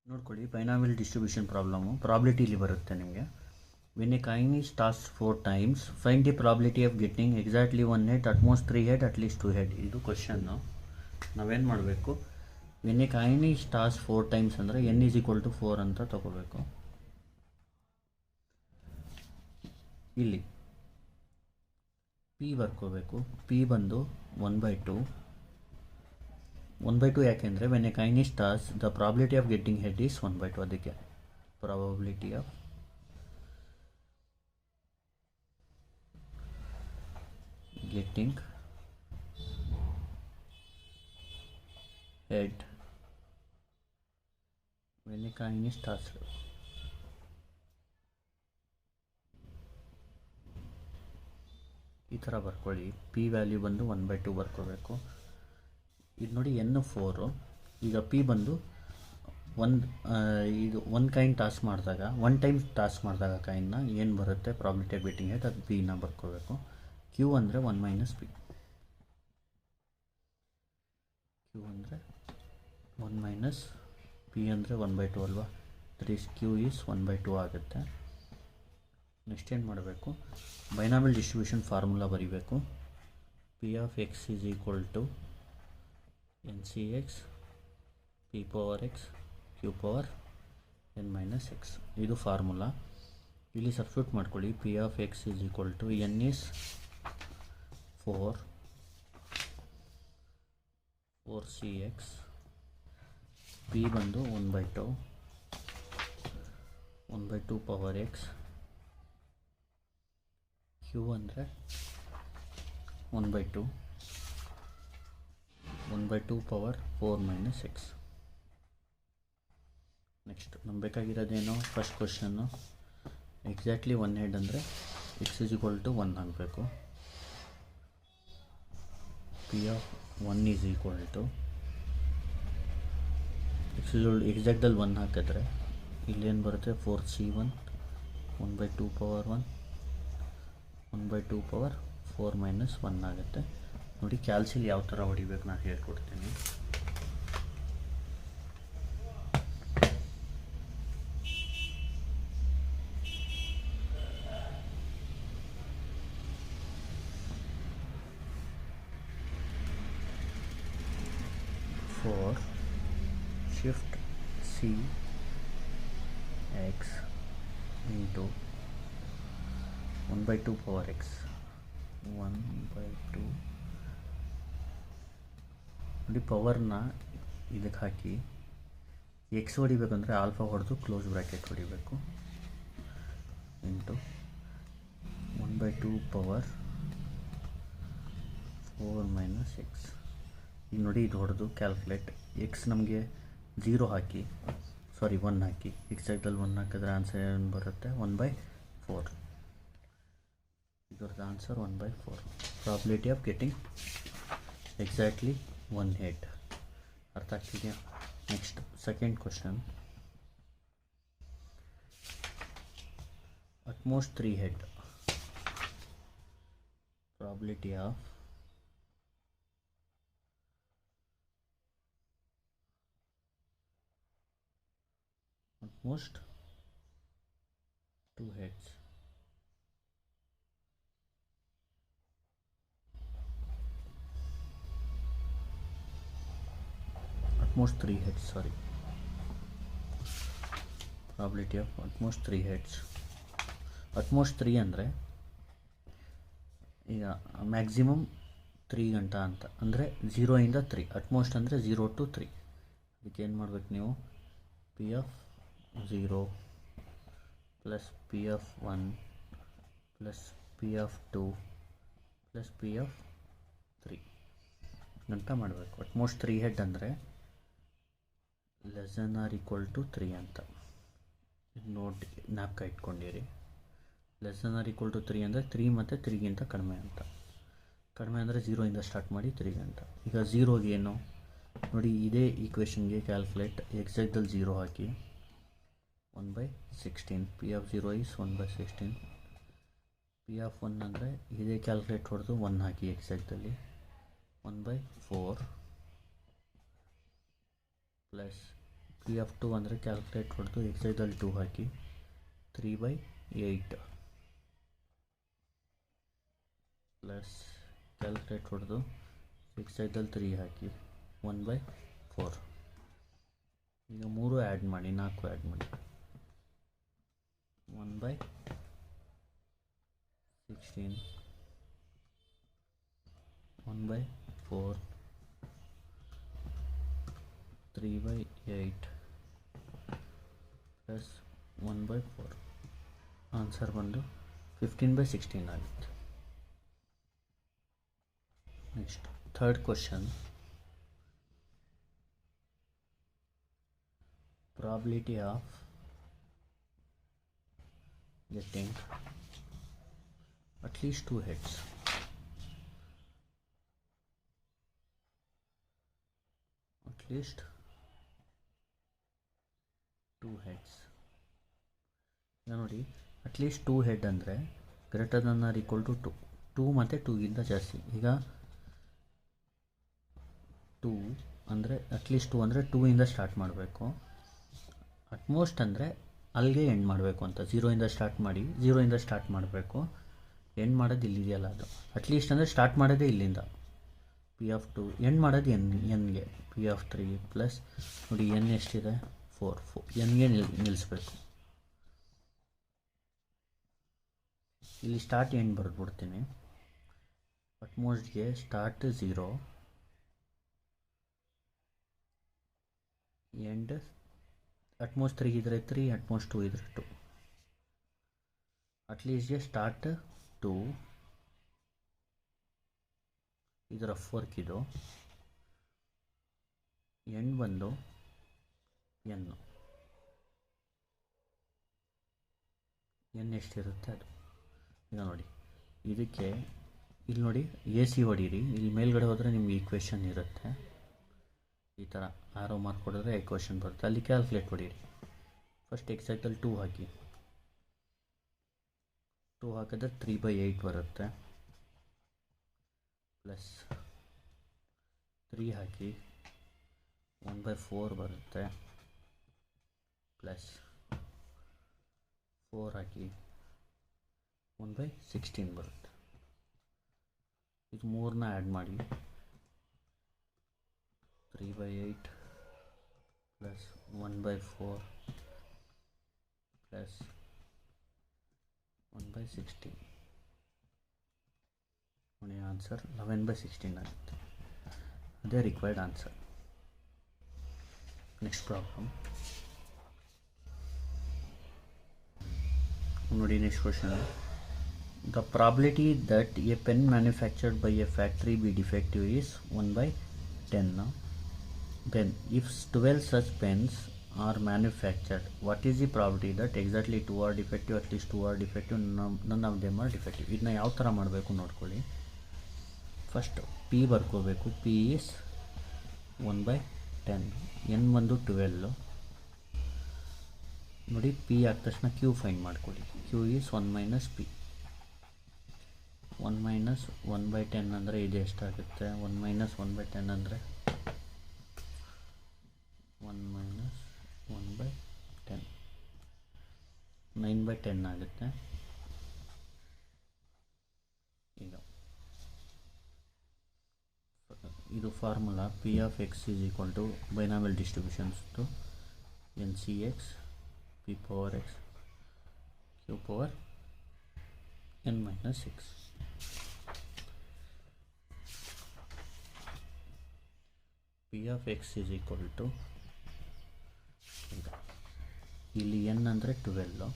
ನೋಡ್ಕೊಳ್ಳಿ, binomial distribution ಪ್ರಾಬಿಲಿಟಿಲಿ ಬರುತ್ತೆ ನಿಮಗೆ. When A coin is toss 4 times, find the probability of getting exactly 1 head, utmost 3 head, at least 2 head. ಇದು question. ನಾವೇನು ಮಾಡಬೇಕು, when A coin is toss 4 times ಅಂದರೆ n is equal to 4 ಅಂತ ತಗೋಬೇಕು. ಇಲ್ಲಿ ಪಿ ಬರ್ಕೋಬೇಕು. ಪಿ ಬಂದು 1/2. 1/2 ಯಾಕೆಂದರೆ when A coin is toss the probability of getting head is 1/2. ಅದಕ್ಕೆ probability of getting head when A coin is tossed. ಈ ಥರ ಬರ್ಕೊಳ್ಳಿ. ಪಿ ವ್ಯಾಲ್ಯೂ ಬಂದು 1/2 ಬರ್ಕೋಬೇಕು. ಇದು ನೋಡಿ, n 4. ಈಗ ಪಿ ಬಂದು ಇದು ಒಂದು ಕಾಯಿನ್ ಟಾಸ್ ಮಾಡಿದಾಗ, 1 time ಟಾಸ್ ಮಾಡಿದಾಗ ಕಾಯಿನ್ನ ಏನು ಬರುತ್ತೆ ಪ್ರಾಬಿಲಿಟಿ ಆಫ್ ಗೆಟ್ಟಿಂಗ್ ಹೆಡ್, ಅದು ಪಿನ ಬರ್ಕೋಬೇಕು. ಕ್ಯೂ ಅಂದರೆ 1 - p. ಕ್ಯೂ ಅಂದರೆ 1 - p ಅಂದರೆ 1/2 ಅಲ್ವಾ. ದಟ್ ಈಸ್ ಕ್ಯೂ ಈಸ್ 1/2 ಆಗುತ್ತೆ. ನೆಕ್ಸ್ಟ್ ಏನು ಮಾಡಬೇಕು, ಬೈನಾಮಿಯಲ್ ಡಿಸ್ಟ್ರಿಬ್ಯೂಷನ್ ಫಾರ್ಮುಲಾ ಬರೀಬೇಕು. P of X is equal to NCX p power x q power n - x. ಇದು ಫಾರ್ಮುಲಾ. ಇಲ್ಲಿ ಸಬ್ಸ್ಟಿಟ್ಯೂಟ್ ಮಾಡ್ಕೊಳ್ಳಿ. P of X is equal to n is 4cx, p ಬಂದು 1/2 power x, q ಅಂದರೆ 1/2 power 4 - x. Next ನಮ್ಗೆ ಬೇಕಾಗಿರೋದೇನು, first ಕ್ವಶನ್ನು exactly 1 head ಅಂದರೆ x is equal to 1 ಹಾಕಬೇಕು. P of 1 is equal to exactly 1 ಹಾಕಿದ್ರೆ ಇಲ್ಲೇನು ಬರುತ್ತೆ, 4c1 1/2 ಪವರ್ 1 1/2 ಪವರ್ 4 - 1 ಆಗುತ್ತೆ. ನೋಡಿ, ಕ್ಯಾಲ್ಸಿಲಿ ಯಾವ ಥರ ಹೊಡಿಬೇಕು ನಾನು ಹೇಳ್ಕೊಡ್ತೀನಿ. Four shift C X into 1/2 power X 1/2. ನೋಡಿ, ಪವರ್ನ ಇದಕ್ಕೆ ಹಾಕಿ ಎಕ್ಸ್ ಹೊಡಿಬೇಕಂದ್ರೆ ಆಲ್ಫಾ ಹೊಡೆದು ಕ್ಲೋಸ್ ಬ್ರ್ಯಾಕೆಟ್ ಹೊಡಿಬೇಕು. Into 1/2 power 4 - x. ಈಗ ನೋಡಿ, ಇದು ಹೊಡೆದು ಕ್ಯಾಲ್ಕುಲೇಟ್. ಎಕ್ಸ್ ನಮಗೆ 1 ಹಾಕಿ ಎಕ್ಸಾಕ್ಟಲ್ಲಿ 1 ಹಾಕಿದ್ರೆ ಆನ್ಸರ್ ಏನು ಬರುತ್ತೆ, 1/4. ಇದರದ್ದು answer 1/4. Probability of getting exactly 1 head. ಅರ್ಥ ಆಗ್ತಿದೆಯಾ? Next second question. At most 3 head. Probability of at most 2 heads. At most 3 heads, sorry. Probability of at most 3 heads. At most 3 ಅಂದರೆ ಈಗ ಮ್ಯಾಕ್ಸಿಮಮ್ 3 ಗಂಟ ಅಂತ, ಅಂದರೆ 0 ಇಂದ 3. ಅಟ್ಮೋಸ್ಟ್ ಅಂದರೆ 0 to 3. ಅದಕ್ಕೆ ಏನು ಮಾಡ್ಬೇಕು ನೀವು, P of 0 plus P of 1 plus P of 2 plus P of 3 ಗಂಟ ಮಾಡಬೇಕು. ಅಟ್ಮೋಸ್ಟ್ 3 head ಅಂದರೆ <= 3 ಅಂತ ನೋಡಿ, ಜ್ಞಾಪಕ ಇಟ್ಕೊಂಡಿರಿ. <= 3 ಅಂದರೆ 3 ಮತ್ತು 3ಗಿಂತ ಕಡಿಮೆ ಅಂತ. ಕಡಿಮೆ ಅಂದರೆ 0 ಇಂದ ಸ್ಟಾರ್ಟ್ ಮಾಡಿ 3 ಗಂಟ. ಈಗ 0ಗೆ ಏನು ನೋಡಿ, ಇದೇ ಈಕ್ವೇಷನ್ಗೆ ಕ್ಯಾಲ್ಕುಲೇಟ್. ಎಕ್ಸಾಕ್ಟಲ್ಲಿ 0 ಹಾಕಿ 1/16. P of 0 is 1/16. P of 1 ಅಂದರೆ ಇದೇ ಕ್ಯಾಲ್ಕುಲೇಟ್ ಹೊಡೆದು 1 ಹಾಕಿ ಎಕ್ಸಾಕ್ಟಲ್ಲಿ 1/4 ಪ್ಲಸ್ ಪಿ ಆಫ್ 2 ಅಂದರೆ ಕ್ಯಾಲ್ಕುಲೇಟ್ ಹೊಡೆದು ಎಕ್ಸೈದಲ್ಲಿ 2 ಹಾಕಿ 3/8 ಪ್ಲಸ್ ಕ್ಯಾಲ್ಕುಲೇಟ್ ಹೊಡೆದು ಎಕ್ಸೈದಲ್ಲಿ 3 ಹಾಕಿ 1/4. ಈಗ 3 ಆ್ಯಡ್ ಮಾಡಿ 4 ಆ್ಯಡ್ ಮಾಡಿ 1/16 1/4 3/8 ಪ್ಲಸ್ 1/4. ಆನ್ಸರ್ ಬಂದು 15/16 ಆಗುತ್ತೆ. Next third question. Probability of getting at least 2 heads. At least 2 heads. ಈಗ ನೋಡಿ, ಅಟ್ಲೀಸ್ಟ್ 2 ಹೆಡ್ ಅಂದರೆ greater than or equal to 2 ಮತ್ತು 2ಗಿಂತ ಜಾಸ್ತಿ. ಈಗ 2 ಅಂದರೆ ಅಟ್ಲೀಸ್ಟ್ 2 ಅಂದರೆ 2ಇಂದ ಸ್ಟಾರ್ಟ್ ಮಾಡಬೇಕು. ಅಟ್ಮೋಸ್ಟ್ ಅಂದರೆ ಅಲ್ಲಿಗೆ ಎಂಡ್ ಮಾಡಬೇಕು ಅಂತ. 0ಇಂದ ಸ್ಟಾರ್ಟ್ ಮಾಡಿ 0ಇಂದ ಸ್ಟಾರ್ಟ್ ಮಾಡಬೇಕು. ಎಂಡ್ ಮಾಡೋದು ಇಲ್ಲಿದೆಯಲ್ಲ ಅದು. ಅಟ್ಲೀಸ್ಟ್ ಅಂದರೆ ಸ್ಟಾರ್ಟ್ ಮಾಡೋದೇ ಇಲ್ಲಿಂದ ಪಿ ಆಫ್ 2, ಎಂಡ್ ಮಾಡೋದು ಎನ್ಗೆ ಪಿ ಆಫ್ 3 ಪ್ಲಸ್ ನೋಡಿ ಎನ್ ಎಷ್ಟಿದೆ 4 ಎನ್ಗೆ ನಿಲ್ಲಿಸ್ಬೇಕು. ಇಲ್ಲಿ ಸ್ಟಾರ್ಟ್ ಎಂಡ್ ಬರೆದ್ಬಿಡ್ತೀನಿ. ಅಟ್ಮೋಸ್ಟ್ಗೆ ಸ್ಟಾರ್ಟ್ 0, ಎಂಡ್ ಅಟ್ಮೋಸ್ಟ್ 3 ಇದ್ದರೆ 3, ಅಟ್ಮೋಸ್ಟ್ 2 ಇದ್ದರೆ 2. ಅಟ್ಲೀಸ್ಟ್ಗೆ ಸ್ಟಾರ್ಟ್ 2, ಇದು ರಫ್ ವರ್ಕ್. ಇದು ಎಂಡ್ ಬಂದು ಎನ್ ಎಷ್ಟಿರುತ್ತೆ ಅದು. ಈಗ ನೋಡಿ ಇದಕ್ಕೆ ಇಲ್ಲಿ ನೋಡಿ AC ಹೊಡೀರಿ. ಇಲ್ಲಿ ಮೇಲ್ಗಡೆ ಹೋದರೆ ನಿಮ್ಗೆ ಈಕ್ವೇಷನ್ ಇರುತ್ತೆ. ಈ ಥರ ಆರೋ ಮಾರ್ಕ್ ಹೊಡೆದ್ರೆ ಈಕ್ವೇಷನ್ ಬರುತ್ತೆ. ಅಲ್ಲಿ ಕ್ಯಾಲ್ಕುಲೇಟ್ ಹೊಡೀರಿ. ಫಸ್ಟ್ ಎಕ್ಸೈಟಲ್ಲಿ 2 ಹಾಕಿ. 2 ಹಾಕಿದ್ರೆ 3/8 ಬರುತ್ತೆ. ಪ್ಲಸ್ 3 ಹಾಕಿ 1/4 ಬರುತ್ತೆ. ಪ್ಲಸ್ 4 ಹಾಕಿ 1/16 ಬರುತ್ತೆ. ಇದು 3ನ ಆ್ಯಡ್ ಮಾಡಿ 3/8 ಪ್ಲಸ್ 1/4 ಪ್ಲಸ್ 1/16. ನೋಡಿ ಆನ್ಸರ್ 11/16 ಆಗುತ್ತೆ. ಅದೇ ರಿಕ್ವೈರ್ಡ್ ಆನ್ಸರ್. ನೆಕ್ಸ್ಟ್ ಪ್ರಾಬ್ಲಮ್ ನೋಡಿ. Next question. The probability that a pen manufactured by a factory be defective is 1/10. Then if 12 such pens are manufactured, what is the probability that exactly 2 are defective, at least 2 are defective, none of them are defective? ಇದನ್ನ ಯಾವ ಥರ ಮಾಡಬೇಕು ನೋಡ್ಕೊಳ್ಳಿ. First P ಬರ್ಕೋಬೇಕು. P is 1/10. N ಬಂದು 12. ನೋಡಿ P ಆದ ತಕ್ಷಣ ಕ್ಯೂ ಫೈಂಡ್ ಮಾಡ್ಕೊಳ್ಳಿ. Q is 1 minus P. 1 minus 1/10 ಅಂದರೆ ಇದು ಎಷ್ಟಾಗುತ್ತೆ? 1 ಮೈನಸ್ 1/10 ಅಂದರೆ 1 ಮೈನಸ್ 1/10 9/10 ಆಗುತ್ತೆ. ಈಗ ಇದು formula P of X is equal to binomial distributions to NCX p power x q power n minus 6. P of x is equal to ಇಲ್ಲಿ n ಅಂದರೆ 12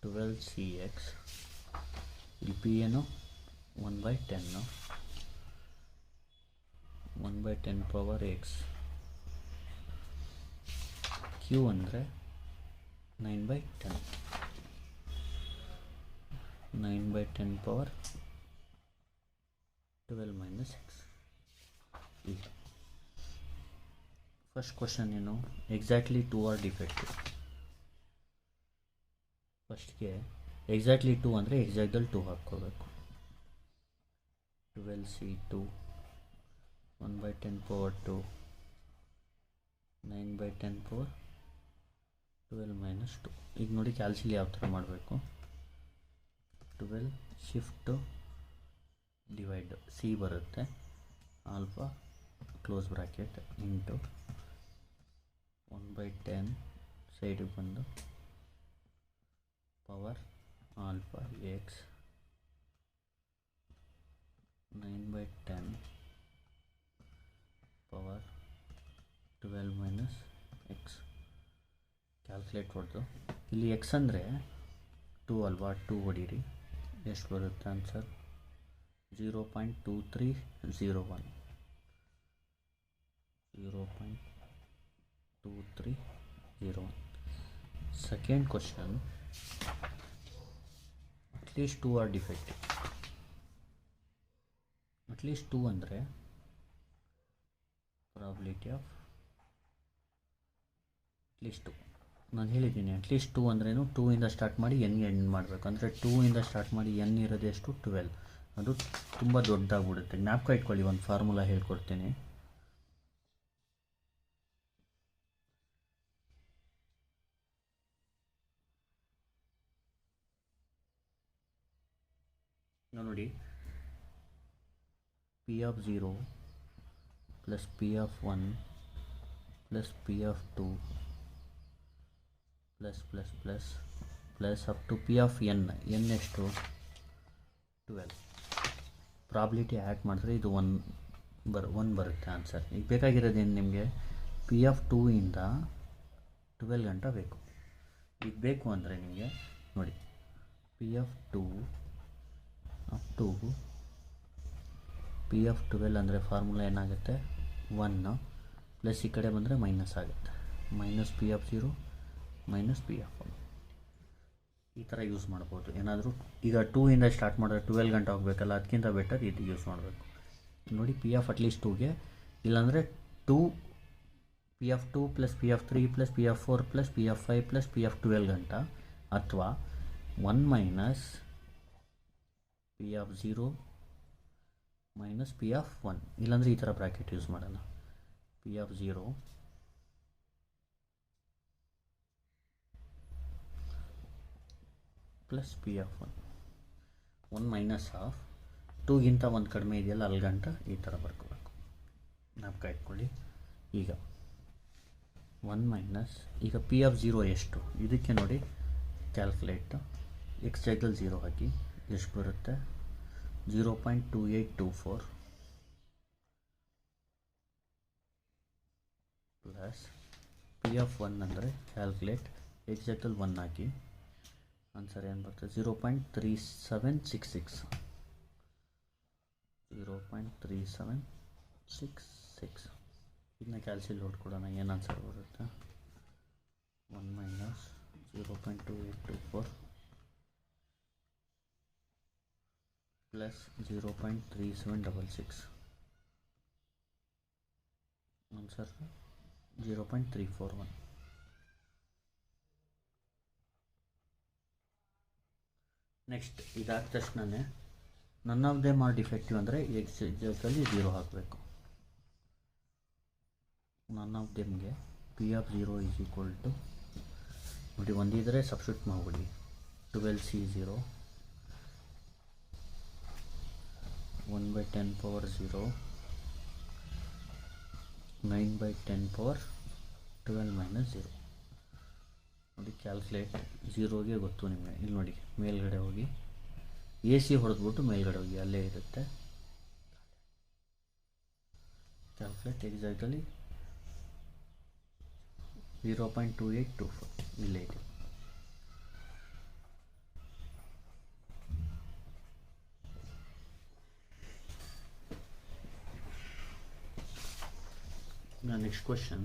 12cx. ಇಲ್ಲಿ p ಏನು 1/10 1/10 ಪವರ್ x. q ಅಂದರೆ 9/10 9/10 power 12 minus 6. ಈಗ first question ಏನು? Exactly 2 are defective. ಫಸ್ಟ್ಗೆ exactly 2 ಅಂದರೆ ಎಕ್ಸಾಕ್ಟಲ್ಲಿ 2 ಹಾಕ್ಕೋಬೇಕು. 12c2 1/10 power 2 9/10 power 12 minus 2. ಈಗ ನೋಡಿ ಕ್ಯಾಲ್ಸಿಲಿ ಯಾವ ಥರ ಮಾಡಬೇಕು. 12 ಶಿಫ್ಟ್ ಡಿವೈಡ್ ಸಿ ಬರುತ್ತೆ, ಆಲ್ಫಾ ಕ್ಲೋಸ್ ಬ್ರ್ಯಾಕೆಟ್ ಇಂಟು 1/10 ಸೈಡಿಗೆ ಬಂದು power alpha X 9/10 power 12 minus X. Calculate ಹೊಡೆದು ಇಲ್ಲಿ ಎಕ್ಸ್ ಅಂದರೆ 2 ಅಲ್ವಾ, 2 ಹೊಡೀರಿ. ಎಷ್ಟು ಬರುತ್ತೆ answer? 0.2301. 0.2301. Second question, at least 2 are defective. At least 2 ಅಂದರೆ probability of at least 2. ನಾನು ಹೇಳಿದ್ದೀನಿ ಅಟ್ಲೀಸ್ಟ್ 2 ಅಂದ್ರೇನು, 2 ಇಂದ ಸ್ಟಾರ್ಟ್ ಮಾಡಿ ಎನ್ಗೆ ಎಂಡ್ ಮಾಡಬೇಕು. ಅಂದರೆ 2 ಇಂದ ಸ್ಟಾರ್ಟ್ ಮಾಡಿ ಎನ್ ಇರೋದು ಎಷ್ಟು? 12. ಅದು ತುಂಬ ದೊಡ್ಡದಾಗ್ಬಿಡುತ್ತೆ. ಜ್ಞಾಪಕ ಇಟ್ಕೊಳ್ಳಿ, ಒಂದು ಫಾರ್ಮುಲಾ ಹೇಳ್ಕೊಡ್ತೀನಿ. ನೋಡಿ, P of 0 plus P of 1 plus P of 2 plus up to P of n ಎಷ್ಟು? 12. ಪ್ರಾಬಿಲಿಟಿ ಆ್ಯಡ್ ಮಾಡಿದ್ರೆ ಇದು 1 ಬರುತ್ತೆ ಆನ್ಸರ್. ಈಗ ಬೇಕಾಗಿರೋದೇನು ನಿಮಗೆ? P of 2 ಇಂದ 12 ಗಂಟ ಬೇಕು. ಈಗ ಬೇಕು ಅಂದರೆ ನಿಮಗೆ ನೋಡಿ, P of 2 up to P of 12 ಅಂದರೆ ಫಾರ್ಮುಲಾ ಏನಾಗುತ್ತೆ? 1 ಪ್ಲಸ್ ಈ ಕಡೆ ಬಂದರೆ ಮೈನಸ್ ಆಗುತ್ತೆ. Minus P of 0 minus P of 1. ಈ ಥರ ಯೂಸ್ ಮಾಡ್ಬೋದು. ಏನಾದರೂ ಈಗ 2 ಇಂದ ಸ್ಟಾರ್ಟ್ ಮಾಡಿದ್ರೆ 12 ಗಂಟೆ ಹೋಗಬೇಕಲ್ಲ, ಅದಕ್ಕಿಂತ ಬೆಟರ್ ಇದು ಯೂಸ್ ಮಾಡಬೇಕು. ನೋಡಿ, P of ಅಟ್ಲೀಸ್ಟ್ 2ಗೆ, ಇಲ್ಲಾಂದರೆ 2 P of 2 plus P of 3 plus P of 4 plus P of 5 plus P of 12 ಗಂಟ, ಅಥವಾ 1 minus P of 0 minus P of 1. ಇಲ್ಲಾಂದರೆ ಈ ಥರ ಬ್ರ್ಯಾಕೆಟ್ ಯೂಸ್ ಮಾಡೋಣ. P of 0 plus P of 1 minus of 2ಗಿಂತ 1 ಕಡಿಮೆ ಇದೆಯಲ್ಲ ಅಲ್ಲಿ ಗಂಟ ಈ ಥರ ಬರ್ಕೋಬೇಕು. ಜ್ಞಾಪಕ ಇಟ್ಕೊಳ್ಳಿ. ಈಗ 1 ಮೈನಸ್, ಈಗ P of 0 ಎಷ್ಟು? ಇದಕ್ಕೆ ನೋಡಿ, ಕ್ಯಾಲ್ಕುಲೇಟ್ ಎಕ್ಸ್ ಜಾಗದಲ್ಲಿ 0 ಹಾಕಿ ಎಷ್ಟು ಬರುತ್ತೆ? 0.2824 ಪ್ಲಸ್ P of 1 ಅಂದರೆ ಕ್ಯಾಲ್ಕುಲೇಟ್ ಎಕ್ಸ್ ಜಾಗದಲ್ಲಿ 1 ಹಾಕಿ ಆನ್ಸರ್ ಏನು ಬರ್ತದೆ? 0.3766. 0.3766. ಇದನ್ನ ಕ್ಯಾಲ್ಸಿಲ್ ಹೊಡ್ಕೊಡೋಣ, ಏನು ಆನ್ಸರ್ ಬರುತ್ತೆ? 1 ಮೈನಸ್ 0.2824 ಪ್ಲಸ್ 0.3766. ಆನ್ಸರ್ 0.341. ನೆಕ್ಸ್ಟ್ ಇದಾದ ತಕ್ಷಣವೇ none of them are defective ಅಂದರೆ ಎಕ್ಸ್ ಜಾಗದಲ್ಲಿ 0 ಹಾಕಬೇಕು. ನನ್ ಆಫ್ ದೇಮ್ಗೆ P of 0 is equal to, ನೋಡಿ ಒಂದಿದ್ರೆ ಸಬ್ಸ್ಟಿಟ್ಯೂಟ್ ಮಾಡಿಬಿಡಿ. 12C0 1/10 power 0 9/10 power 12 minus 0. ನೋಡಿ, ಕ್ಯಾಲ್ಕುಲೇಟ್ 0ಗೆ ಗೊತ್ತು ನಿಮಗೆ. ಇಲ್ಲಿ ನೋಡಿ, ಮೇಲ್ಗಡೆ ಹೋಗಿ AC ಹೊಡೆದ್ಬಿಟ್ಟು ಮೇಲ್ಗಡೆ ಹೋಗಿ, ಅಲ್ಲೇ ಇರುತ್ತೆ. ಕ್ಯಾಲ್ಕುಲೇಟ್ ಎಕ್ಸಾಕ್ಟಲ್ಲಿ 0.2824 ಇಲ್ಲೇ ಇದೆ. Now next question.